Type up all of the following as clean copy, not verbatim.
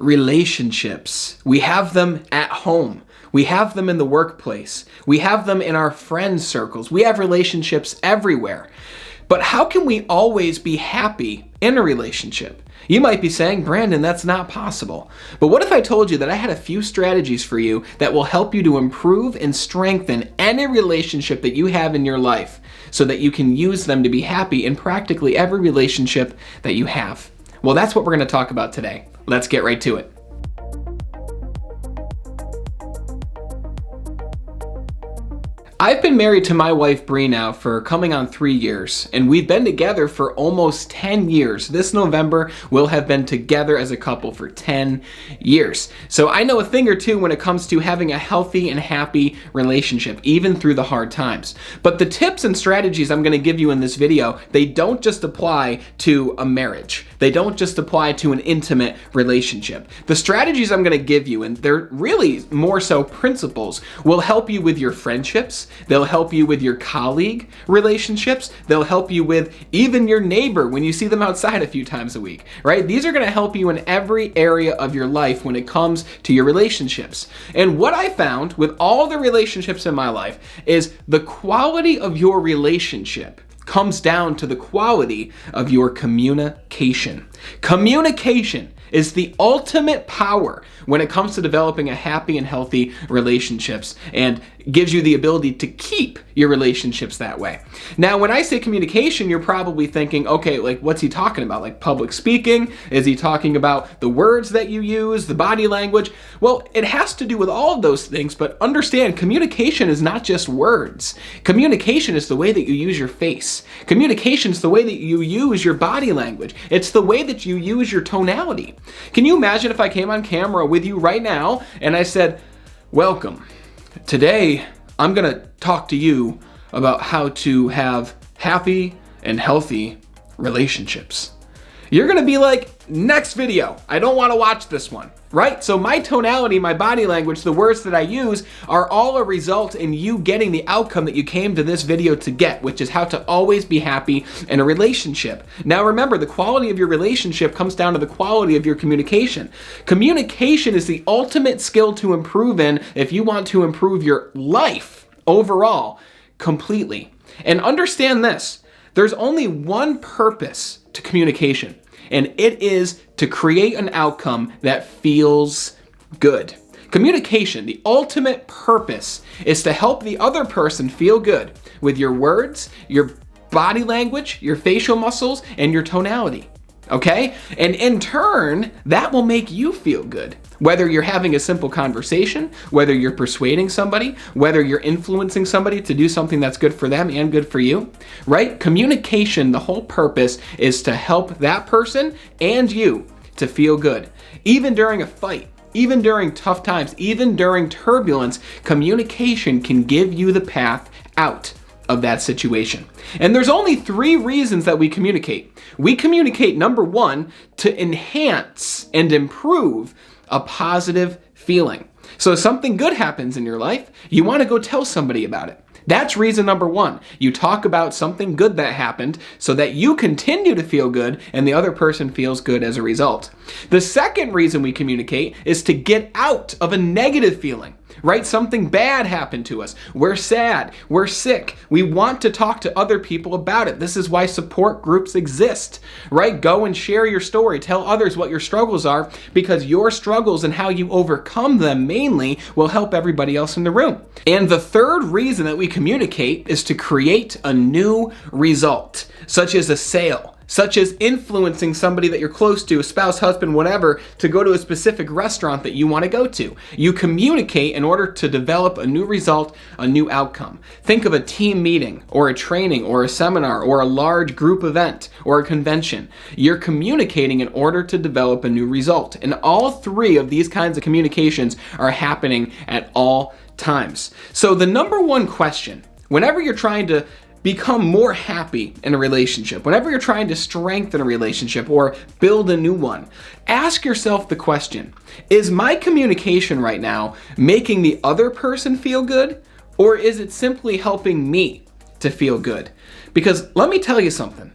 relationships. We have them at home. We have them in the workplace. We have them in our friend circles. We have relationships everywhere. But how can we always be happy in a relationship? You might be saying, Brandon, that's not possible. But what if I told you that I had a few strategies for you that will help you to improve and strengthen any relationship that you have in your life so that you can use them to be happy in practically every relationship that you have? Well, that's what we're going to talk about today. Let's get right to it. I've been married to my wife Bree now for coming on 3 years, and we've been together for almost 10 years. This November, we'll have been together as a couple for 10 years. So I know a thing or two when it comes to having a healthy and happy relationship, even through the hard times. But the tips and strategies I'm going to give you in this video, they don't just apply to a marriage. They don't just apply to an intimate relationship. The strategies I'm going to give you, and they're really more so principles, will help you with your friendships. They'll help you with your colleague relationships. They'll help you with even your neighbor when you see them outside a few times a week, right? These are going to help you in every area of your life when it comes to your relationships. And what I found with all the relationships in my life is the quality of your relationship comes down to the quality of your communication. Communication is the ultimate power when it comes to developing a happy and healthy relationships and gives you the ability to keep your relationships that way. Now, when I say communication, you're probably thinking, okay, like what's he talking about? Like public speaking? Is he talking about the words that you use, the body language? Well, it has to do with all of those things, but understand communication is not just words. Communication is the way that you use your face. Communication is the way that you use your body language. It's the way that you use your tonality. Can you imagine if I came on camera with you right now and I said, welcome. Today, I'm going to talk to you about how to have happy and healthy relationships. You're going to be like, next video. I don't want to watch this one, right? So my tonality, my body language, the words that I use are all a result in you getting the outcome that you came to this video to get, which is how to always be happy in a relationship. Now remember, the quality of your relationship comes down to the quality of your communication. Communication is the ultimate skill to improve in if you want to improve your life overall completely. And understand this, there's only one purpose to communication, and it is to create an outcome that feels good. Communication, the ultimate purpose, is to help the other person feel good with your words, your body language, your facial muscles, and your tonality. Okay? And in turn, that will make you feel good. Whether you're having a simple conversation, whether you're persuading somebody, whether you're influencing somebody to do something that's good for them and good for you, right? Communication, the whole purpose is to help that person and you to feel good. Even during a fight, even during tough times, even during turbulence, communication can give you the path out of that situation. And there's only 3 reasons that we communicate. We communicate, number 1, to enhance and improve a positive feeling. So if something good happens in your life, you want to go tell somebody about it. That's reason number 1. You talk about something good that happened so that you continue to feel good and the other person feels good as a result. The second reason we communicate is to get out of a negative feeling, right? Something bad happened to us. We're sad. We're sick. We want to talk to other people about it. This is why support groups exist, right? Go and share your story. Tell others what your struggles are, because your struggles and how you overcome them mainly will help everybody else in the room. And the third reason that we communicate is to create a new result, such as a sale, such as influencing somebody that you're close to, a spouse, husband, whatever, to go to a specific restaurant that you want to go to. You communicate in order to develop a new result, a new outcome. Think of a team meeting or a training or a seminar or a large group event or a convention. You're communicating in order to develop a new result. And all 3 of these kinds of communications are happening at all times. So the number 1 question, whenever you're trying to become more happy in a relationship, whenever you're trying to strengthen a relationship or build a new one, ask yourself the question, is my communication right now making the other person feel good, or is it simply helping me to feel good? Because let me tell you something,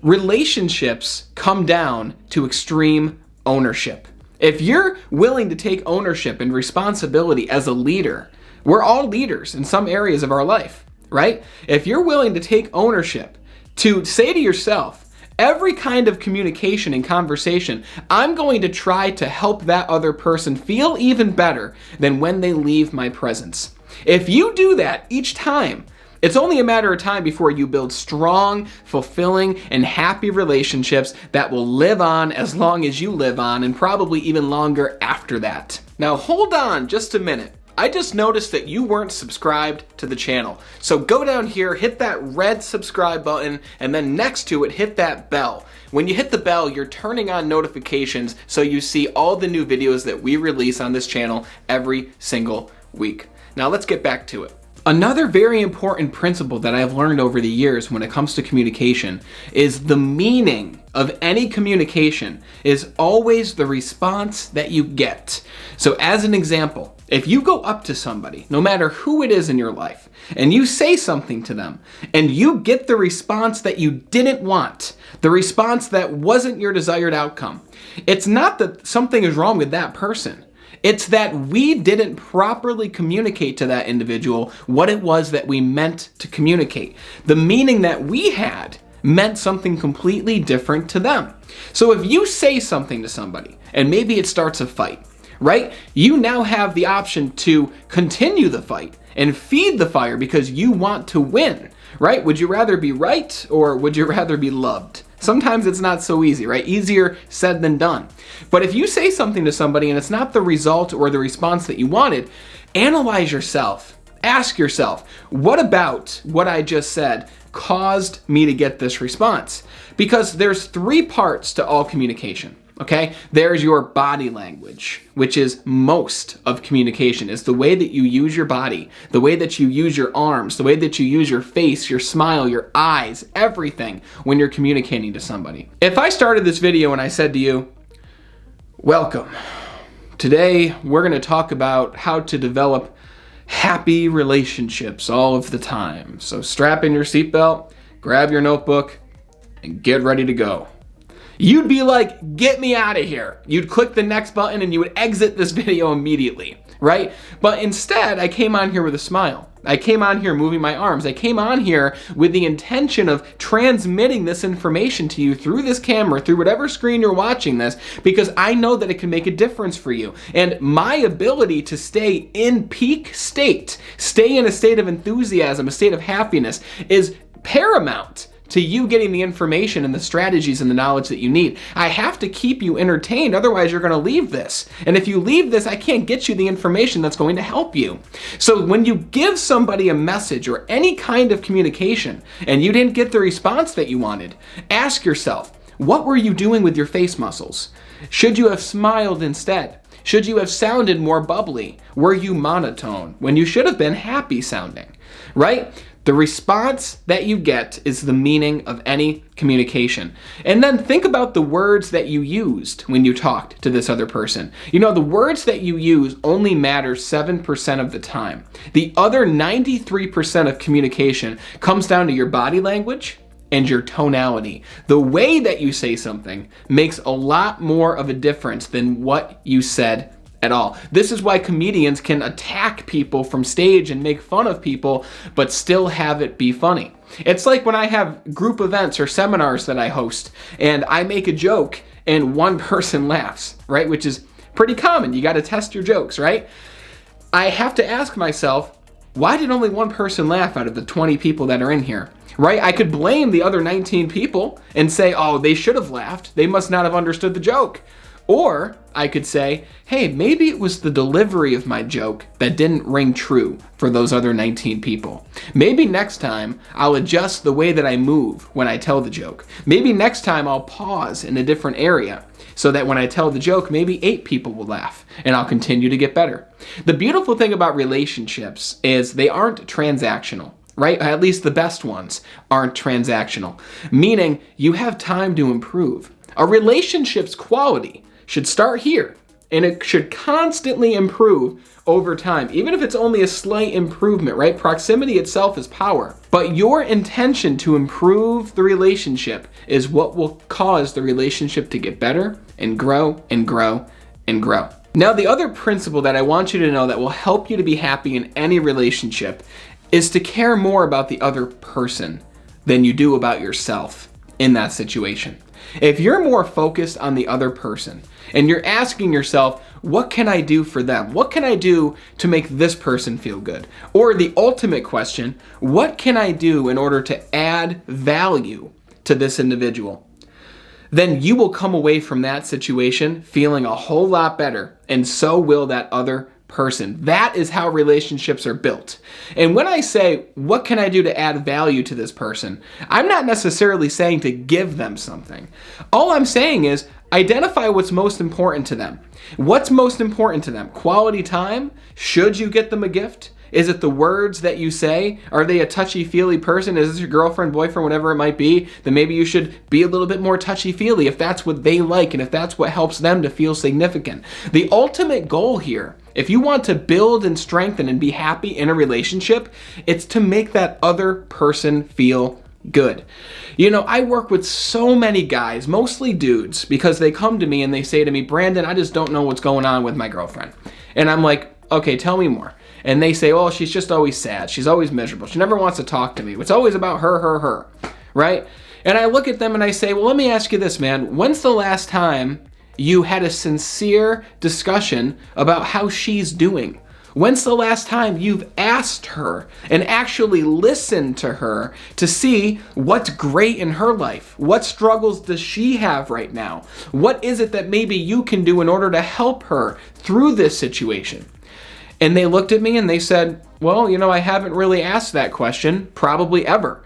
relationships come down to extreme ownership. If you're willing to take ownership and responsibility as a leader, we're all leaders in some areas of our life, right? If you're willing to take ownership, to say to yourself, every kind of communication and conversation, I'm going to try to help that other person feel even better than when they leave my presence. If you do that each time, it's only a matter of time before you build strong, fulfilling, and happy relationships that will live on as long as you live on, and probably even longer after that. Now hold on just a minute. I just noticed that you weren't subscribed to the channel. So go down here, hit that red subscribe button, and then next to it, hit that bell. When you hit the bell, you're turning on notifications so you see all the new videos that we release on this channel every single week. Now let's get back to it. Another very important principle that I've learned over the years when it comes to communication is the meaning of any communication is always the response that you get. So as an example, if you go up to somebody, no matter who it is in your life, and you say something to them, and you get the response that you didn't want, the response that wasn't your desired outcome, it's not that something is wrong with that person. It's that we didn't properly communicate to that individual what it was that we meant to communicate. The meaning that we had meant something completely different to them. So if you say something to somebody, and maybe it starts a fight, right? You now have the option to continue the fight and feed the fire because you want to win, right? Would you rather be right or would you rather be loved? Sometimes it's not so easy, right? Easier said than done. But if you say something to somebody and it's not the result or the response that you wanted, analyze yourself. Ask yourself, what about what I just said caused me to get this response? Because there's three parts to all communication. Okay, there's your body language, which is most of communication. It's the way that you use your body, the way that you use your arms, the way that you use your face, your smile, your eyes, everything when you're communicating to somebody. If I started this video and I said to you, welcome, today we're going to talk about how to develop happy relationships all of the time. So strap in your seatbelt, grab your notebook, and get ready to go. You'd be like, get me out of here. You'd click the next button and you would exit this video immediately, right? But instead, I came on here with a smile. I came on here moving my arms. I came on here with the intention of transmitting this information to you through this camera, through whatever screen you're watching this, because I know that it can make a difference for you. And my ability to stay in peak state, stay in a state of enthusiasm, a state of happiness, is paramount to you getting the information and the strategies and the knowledge that you need. I have to keep you entertained, otherwise you're going to leave this. And if you leave this, I can't get you the information that's going to help you. So when you give somebody a message or any kind of communication and you didn't get the response that you wanted, ask yourself, what were you doing with your face muscles? Should you have smiled instead? Should you have sounded more bubbly? Were you monotone when you should have been happy sounding, right? The response that you get is the meaning of any communication. And then think about the words that you used when you talked to this other person. You know, the words that you use only matter 7% of the time. The other 93% of communication comes down to your body language and your tonality. The way that you say something makes a lot more of a difference than what you said at all. This is why comedians can attack people from stage and make fun of people, but still have it be funny. It's like when I have group events or seminars that I host and I make a joke and one person laughs, right? Which is pretty common. You got to test your jokes, right? I have to ask myself, why did only one person laugh out of the 20 people that are in here? Right? I could blame the other 19 people and say, oh, they should have laughed. They must not have understood the joke. Or I could say, hey, maybe it was the delivery of my joke that didn't ring true for those other 19 people. Maybe next time I'll adjust the way that I move when I tell the joke. Maybe next time I'll pause in a different area so that when I tell the joke, maybe 8 people will laugh and I'll continue to get better. The beautiful thing about relationships is they aren't transactional. Right? At least the best ones aren't transactional, meaning you have time to improve. A relationship's quality should start here, and it should constantly improve over time, even if it's only a slight improvement, right? Proximity itself is power, but your intention to improve the relationship is what will cause the relationship to get better and grow and grow and grow. Now, the other principle that I want you to know that will help you to be happy in any relationship is to care more about the other person than you do about yourself in that situation. If you're more focused on the other person and you're asking yourself, what can I do for them? What can I do to make this person feel good? Or the ultimate question, what can I do in order to add value to this individual? Then you will come away from that situation feeling a whole lot better, and so will that other person. That is how relationships are built. And when I say, what can I do to add value to this person? I'm not necessarily saying to give them something. All I'm saying is identify what's most important to them. What's most important to them? Quality time? Should you get them a gift? Is it the words that you say? Are they a touchy-feely person? Is this your girlfriend, boyfriend, whatever it might be? Then maybe you should be a little bit more touchy-feely if that's what they like and if that's what helps them to feel significant. The ultimate goal here, if you want to build and strengthen and be happy in a relationship, it's to make that other person feel good. You know, I work with so many guys, mostly dudes, because they come to me and they say to me, Brandon, I just don't know what's going on with my girlfriend. And I'm like, okay, tell me more. And they say, oh, she's just always sad. She's always miserable. She never wants to talk to me. It's always about her, right? And I look at them and I say, well, let me ask you this, man. When's the last time you had a sincere discussion about how she's doing? When's the last time you've asked her and actually listened to her to see what's great in her life? What struggles does she have right now? What is it that maybe you can do in order to help her through this situation? And they looked at me and they said, well, you know, I haven't really asked that question, probably ever.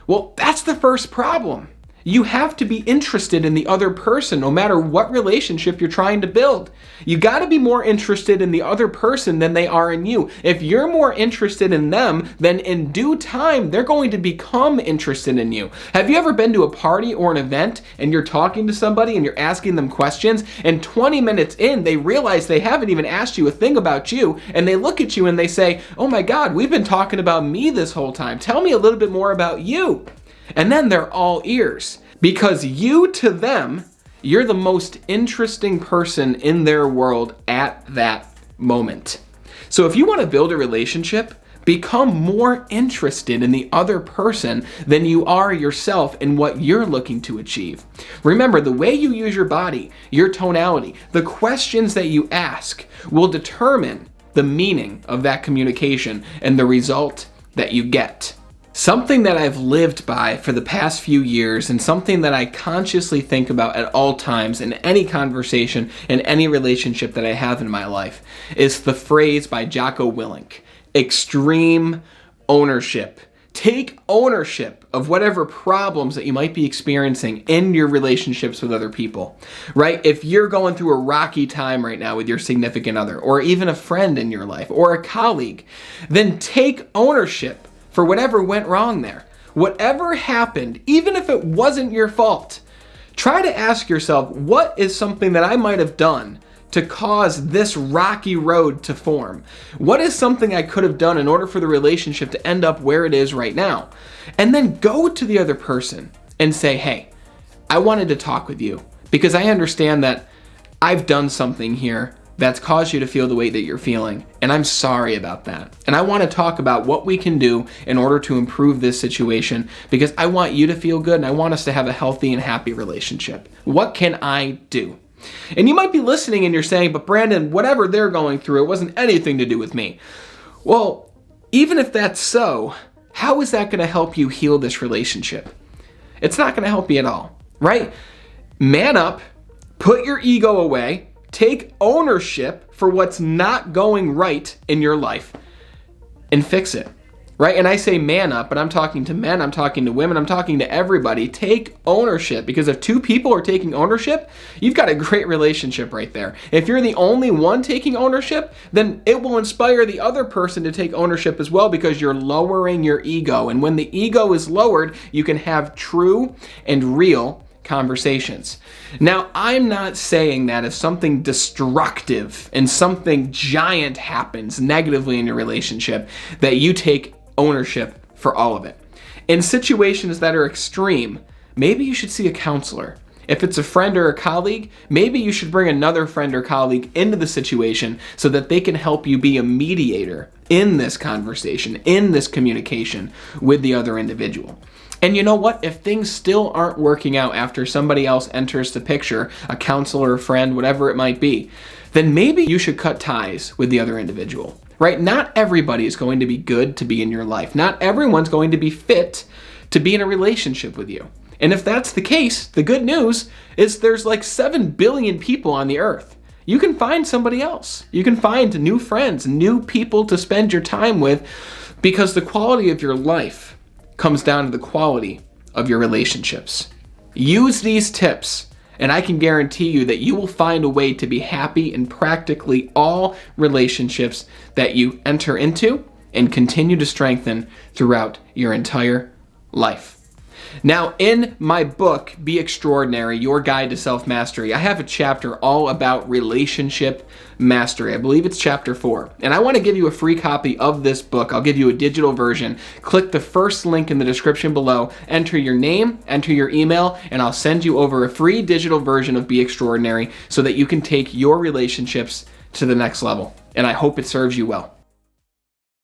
Well, that's the first problem. You have to be interested in the other person no matter what relationship you're trying to build. You got to be more interested in the other person than they are in you. If you're more interested in them, then in due time, they're going to become interested in you. Have you ever been to a party or an event and you're talking to somebody and you're asking them questions and 20 minutes in, they realize they haven't even asked you a thing about you and they look at you and they say, oh my God, we've been talking about me this whole time. Tell me a little bit more about you. And then they're all ears because you to them, you're the most interesting person in their world at that moment. So if you want to build a relationship, become more interested in the other person than you are yourself in what you're looking to achieve. Remember, the way you use your body, your tonality, the questions that you ask will determine the meaning of that communication and the result that you get. Something that I've lived by for the past few years and something that I consciously think about at all times in any conversation and any relationship that I have in my life is the phrase by Jocko Willink, extreme ownership. Take ownership of whatever problems that you might be experiencing in your relationships with other people, right? If you're going through a rocky time right now with your significant other or even a friend in your life or a colleague, then take ownership for whatever went wrong there. Whatever happened, even if it wasn't your fault, try to ask yourself, what is something that I might have done to cause this rocky road to form? What is something I could have done in order for the relationship to end up where it is right now? And then go to the other person and say, hey, I wanted to talk with you because I understand that I've done something here that's caused you to feel the way that you're feeling, and I'm sorry about that. And I want to talk about what we can do in order to improve this situation because I want you to feel good and I want us to have a healthy and happy relationship. What can I do? And you might be listening and you're saying, but Brandon, whatever they're going through, it wasn't anything to do with me. Well, even if that's so, how is that going to help you heal this relationship? It's not going to help you at all, right? Man up, put your ego away, take ownership for what's not going right in your life and fix it, right? And I say man up, but I'm talking to men, I'm talking to women, I'm talking to everybody. Take ownership, because if two people are taking ownership, you've got a great relationship right there. If you're the only one taking ownership, then it will inspire the other person to take ownership as well because you're lowering your ego. And when the ego is lowered, you can have true and real conversations. Now, I'm not saying that if something destructive and something giant happens negatively in your relationship, that you take ownership for all of it. In situations that are extreme, maybe you should see a counselor. If it's a friend or a colleague, maybe you should bring another friend or colleague into the situation so that they can help you be a mediator in this conversation, in this communication with the other individual. And you know what? If things still aren't working out after somebody else enters the picture, a counselor, a friend, whatever it might be, then maybe you should cut ties with the other individual, right? Not everybody is going to be good to be in your life. Not everyone's going to be fit to be in a relationship with you. And if that's the case, the good news is there's like 7 billion people on the earth. You can find somebody else. You can find new friends, new people to spend your time with, because the quality of your life comes down to the quality of your relationships. Use these tips, and I can guarantee you that you will find a way to be happy in practically all relationships that you enter into and continue to strengthen throughout your entire life. Now, in my book, Be Extraordinary, Your Guide to Self-Mastery, I have a chapter all about relationship mastery. I believe it's chapter 4. And I want to give you a free copy of this book. I'll give you a digital version. Click the first link in the description below, enter your name, enter your email, and I'll send you over a free digital version of Be Extraordinary so that you can take your relationships to the next level. And I hope it serves you well.